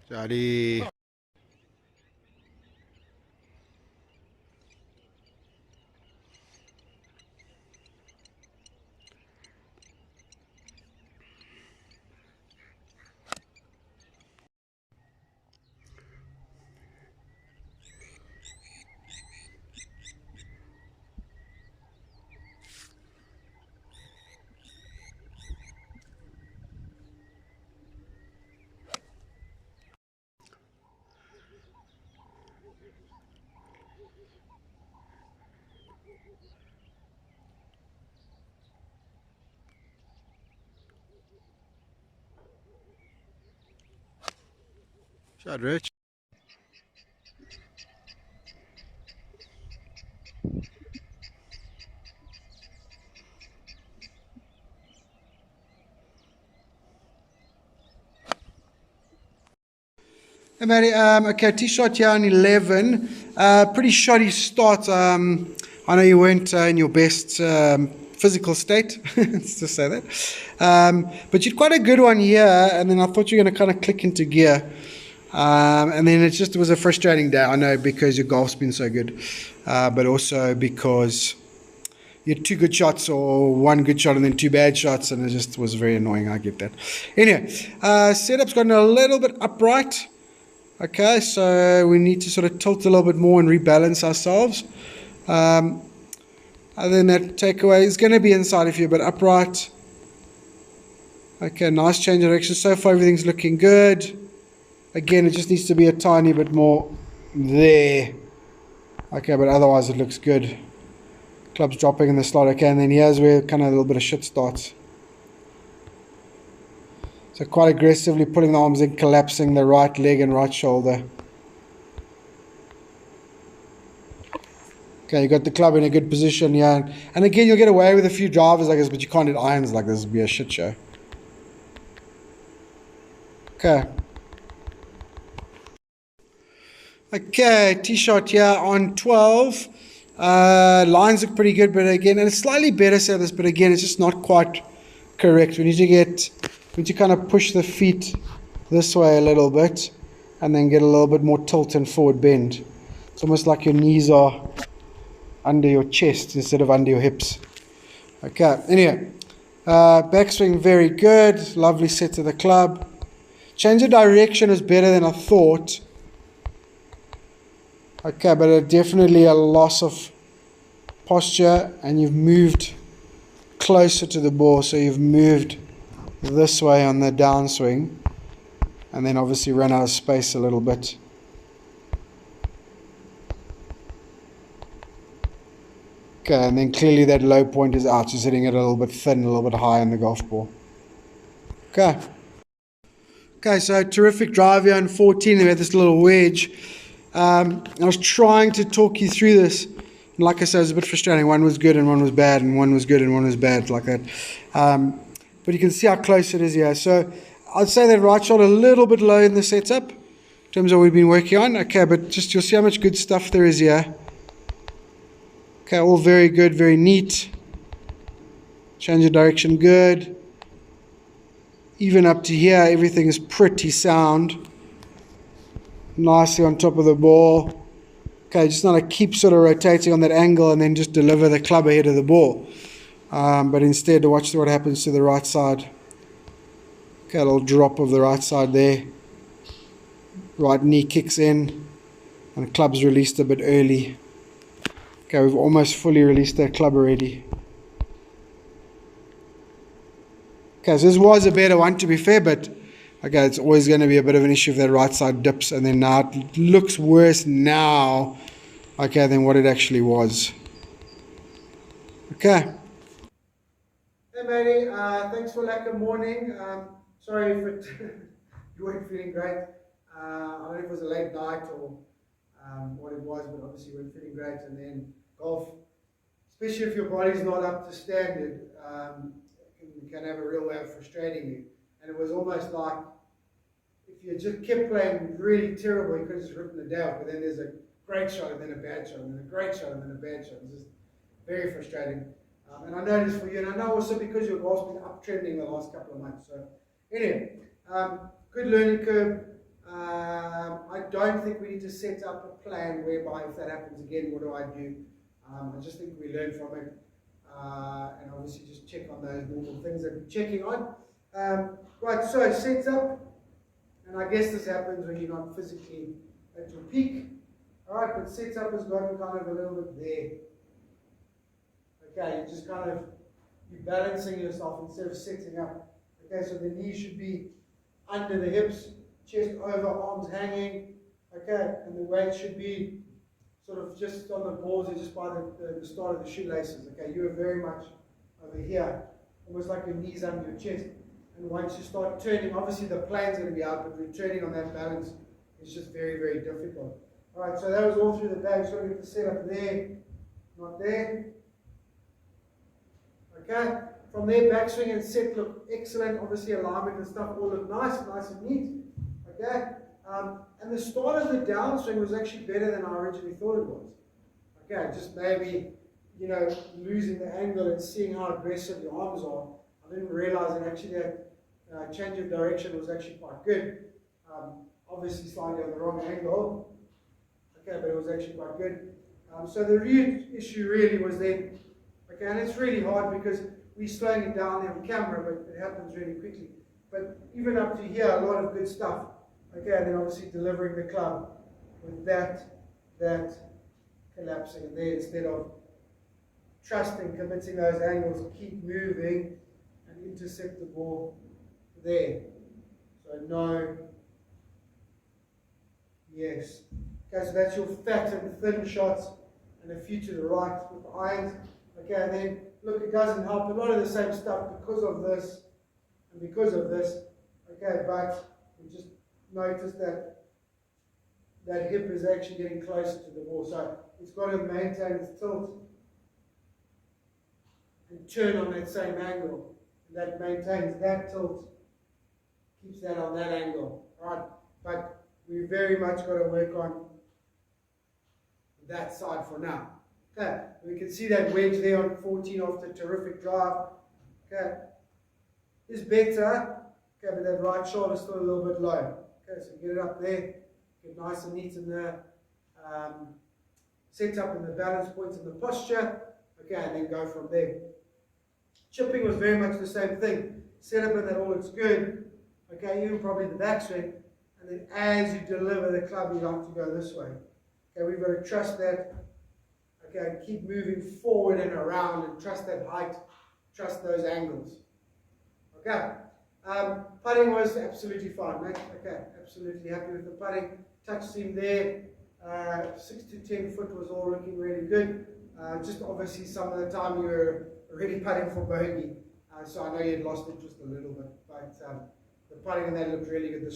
Jadi. Shot Rich. Hey, Matty. Okay, tee shot here on 11. Pretty shoddy start. I know you weren't in your best physical state, let's just say that. But you had quite a good one here, and then I thought you were going to kind of click into gear. And then it was a frustrating day, I know, because your golf's been so good, but also because you had two good shots or one good shot and then two bad shots, and it just was very annoying. I get that. Anyway, setup's gotten a little bit upright. Okay, so we need to sort of tilt a little bit more and rebalance ourselves. Other than that, takeaway is going to be inside of you, but upright. Okay, nice change of direction. So far, everything's looking good. Again, it just needs to be a tiny bit more there. Okay, but otherwise it looks good. Club's dropping in the slot. Okay, and then here's where kind of a little bit of shit starts. So quite aggressively putting the arms in, collapsing the right leg and right shoulder. Okay, you got the club in a good position here. And again, you'll get away with a few drivers like this, but you can't hit irons like this. It'll be a shit show. Okay. Okay, tee shot here on 12. Lines look pretty good, but again, and it's slightly better service, but again, it's just not quite correct. We need to kind of push the feet this way a little bit, and then get a little bit more tilt and forward bend. It's almost like your knees are under your chest instead of under your hips. Okay, anyway, backswing very good. Lovely set to the club. Change of direction is better than I thought. Okay, but definitely a loss of posture, and you've moved closer to the ball, so you've moved this way on the downswing, and then obviously run out of space a little bit. Okay, and then clearly that low point is out. You're hitting it a little bit thin, a little bit high on the golf ball. Okay. Okay, so terrific drive here on 14. We had this little wedge. I was trying to talk you through this. And like I said, it was a bit frustrating. One was good and one was bad, and one was good and one was bad, like that. But you can see how close it is here. So I'd say that right shot a little bit low in the setup in terms of what we've been working on. Okay, but just you'll see how much good stuff there is here. Okay, all very good, very neat. Change of direction, good. Even up to here, everything is pretty sound. Nicely on top of the ball. Okay, just not to keep sort of rotating on that angle and then just deliver the club ahead of the ball. But instead to watch what happens to the right side. Okay, a little drop of the right side there. Right knee kicks in and the club's released a bit early. Okay, we've almost fully released that club already. Okay, so this was a better one to be fair, but okay, it's always going to be a bit of an issue if that right side dips, and then now it looks worse now, okay, than what it actually was. Okay. Hey, matey, thanks for lack of morning. Sorry if it you weren't feeling great. I don't know if it was a late night or what it was, but obviously you weren't feeling great. And then golf, especially if your body's not up to standard, can have a real way of frustrating you. And it was almost like if you just kept playing really terrible, you could have just written the day off. But then there's a great shot and then a bad shot and then a great shot and then a bad shot. It's just very frustrating. And I know this for you, and I know also because your golf's been uptrending the last couple of months. So anyway, good learning curve. I don't think we need to set up a plan whereby if that happens again, what do I do? I just think we learn from it, and obviously just check on those normal things that we're checking on. Right, so set up, and I guess this happens when you're not physically at your peak. All right, but set up has gotten kind of a little bit there. Okay, you just kind of, you're balancing yourself instead of sitting up. Okay, so the knee should be under the hips, chest over, arms hanging. Okay, and the weight should be sort of just on the balls, just by the start of the shoelaces. Okay, you are very much over here, almost like your knees under your chest. And once you start turning, obviously the plane's going to be out, but returning on that balance is just very, very difficult. All right, so that was all through the bag. So we get the setup there, not there. Okay, from there, backswing and set look excellent. Obviously, alignment and stuff all look nice and neat. Okay, and the start of the downswing was actually better than I originally thought it was. Okay, just maybe, you know, losing the angle and seeing how aggressive your arms are. I didn't realize that actually that change of direction was actually quite good. Obviously, slightly on the wrong angle. Okay, but it was actually quite good. So the real issue really was then, okay, and it's really hard because we're slowing it down there on camera, but it happens really quickly. But even up to here, a lot of good stuff. Okay, and then obviously delivering the club with that collapsing in there instead of trusting, committing those angles, keep moving and intercept the ball there. So no, yes. Okay, so that's your fat and thin shots, and a few to the right with the irons. Okay, and then look, it doesn't help. A lot of the same stuff because of this and because of this. Okay, but we just notice that that hip is actually getting closer to the ball, so it's got to maintain its tilt and turn on that same angle. And that maintains that tilt, keeps that on that angle. Right, but we very much got to work on that side for now. Okay, we can see that wedge there on 14 after terrific drive. Okay, is better. Okay, but that right shoulder is still a little bit low. Okay, so get it up there, get nice and neat in the set up in the balance points and the posture. Okay, and then go from there. Chipping was very much the same thing. Set up and that all looks good. Okay, even probably the backswing. And then as you deliver the club, you like to go this way. Okay, we've got to trust that. Okay, keep moving forward and around and trust that height, trust those angles. Okay, putting was absolutely fine, mate. Okay, absolutely happy with the putting. Touch seam there, 6 to 10 foot was all looking really good. Just obviously some of the time you were already putting for bogey, so I know you had lost it just a little bit, but the putting and that looked really good. The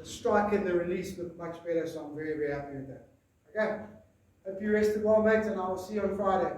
strike and the release looked much better, so I'm very, very happy with that. Okay, hope you rested well, mate, and I will see you on Friday.